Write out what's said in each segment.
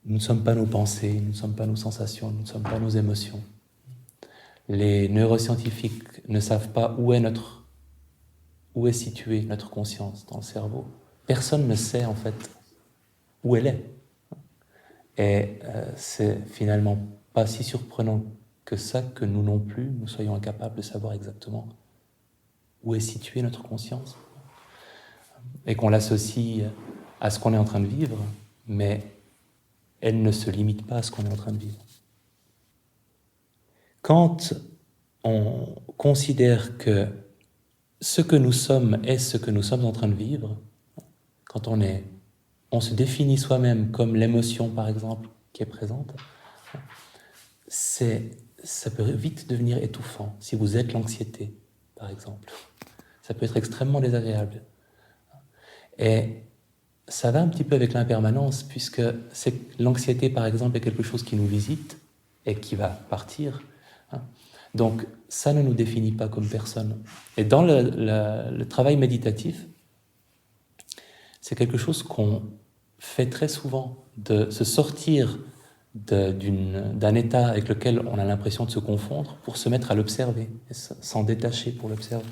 Nous ne sommes pas nos pensées, nous ne sommes pas nos sensations, nous ne sommes pas nos émotions. Les neuroscientifiques ne savent pas où est située notre conscience dans le cerveau. Personne ne sait en fait où elle est. Et c'est finalement pas si surprenant que ça que nous non plus, nous soyons incapables de savoir exactement où est située notre conscience. Et qu'on l'associe à ce qu'on est en train de vivre, mais elle ne se limite pas à ce qu'on est en train de vivre. Quand on considère que ce que nous sommes est ce que nous sommes en train de vivre, quand on se définit soi-même comme l'émotion, par exemple, qui est présente, ça peut vite devenir étouffant. Si vous êtes l'anxiété, par exemple, ça peut être extrêmement désagréable. Et ça va un petit peu avec l'impermanence, puisque l'anxiété, par exemple, est quelque chose qui nous visite et qui va partir. Donc, ça ne nous définit pas comme personne. Et dans le travail méditatif, c'est quelque chose qu'on fait très souvent, de se sortir d'un état avec lequel on a l'impression de se confondre pour se mettre à l'observer, et s'en détacher pour l'observer.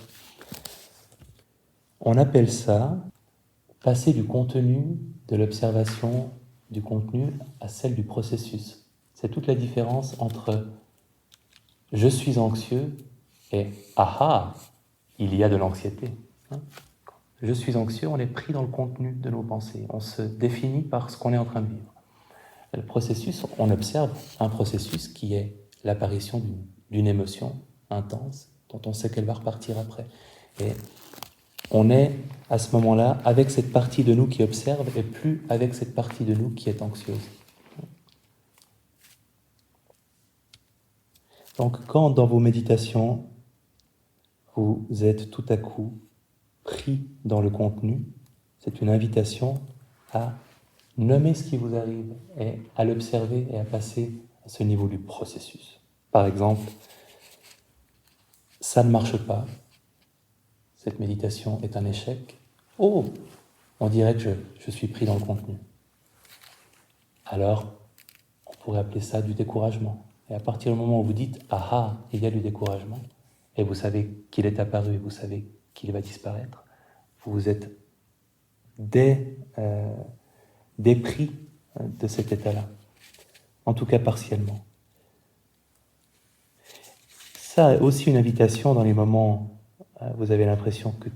On appelle ça passer du contenu de l'observation du contenu à celle du processus. C'est toute la différence entre « je suis anxieux » et « ah, il y a de l'anxiété ». Je suis anxieux, on est pris dans le contenu de nos pensées. On se définit par ce qu'on est en train de vivre. Le processus, on observe un processus qui est l'apparition d'une émotion intense dont on sait qu'elle va repartir après. Et on est à ce moment-là avec cette partie de nous qui observe et plus avec cette partie de nous qui est anxieuse. Donc quand dans vos méditations, vous êtes tout à coup pris dans le contenu, c'est une invitation à nommer ce qui vous arrive et à l'observer et à passer à ce niveau du processus. Par exemple, ça ne marche pas, cette méditation est un échec. Oh, on dirait que je suis pris dans le contenu. Alors, on pourrait appeler ça du découragement. Et à partir du moment où vous dites « Ah, il y a du découragement », et vous savez qu'il est apparu et vous savez qu'il va disparaître, vous êtes dépris de cet état-là, en tout cas partiellement. Ça aussi une invitation dans les moments où vous avez l'impression que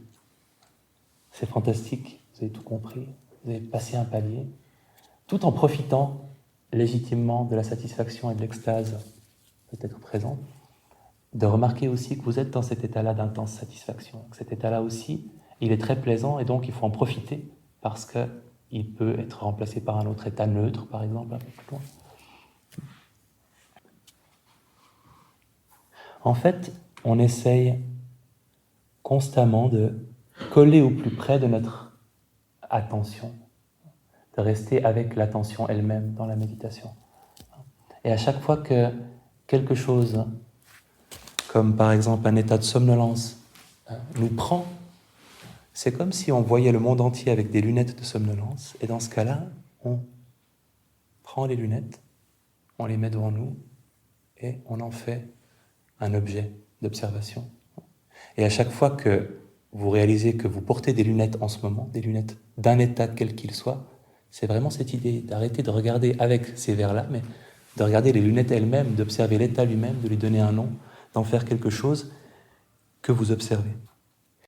c'est fantastique, vous avez tout compris, vous avez passé un palier, tout en profitant légitimement de la satisfaction et de l'extase peut-être présente, de remarquer aussi que vous êtes dans cet état-là d'intense satisfaction. Cet état-là aussi, il est très plaisant et donc il faut en profiter parce qu'il peut être remplacé par un autre état neutre, par exemple, un peu plus loin. En fait, on essaye constamment de coller au plus près de notre attention, de rester avec l'attention elle-même dans la méditation. Et à chaque fois que quelque chose, comme par exemple un état de somnolence, nous prend, c'est comme si on voyait le monde entier avec des lunettes de somnolence, et dans ce cas-là, on prend les lunettes, on les met devant nous, et on en fait un objet d'observation. Et à chaque fois que vous réalisez que vous portez des lunettes en ce moment, des lunettes d'un état quel qu'il soit, c'est vraiment cette idée d'arrêter de regarder avec ces verres-là, mais de regarder les lunettes elles-mêmes, d'observer l'état lui-même, de lui donner un nom, d'en faire quelque chose que vous observez.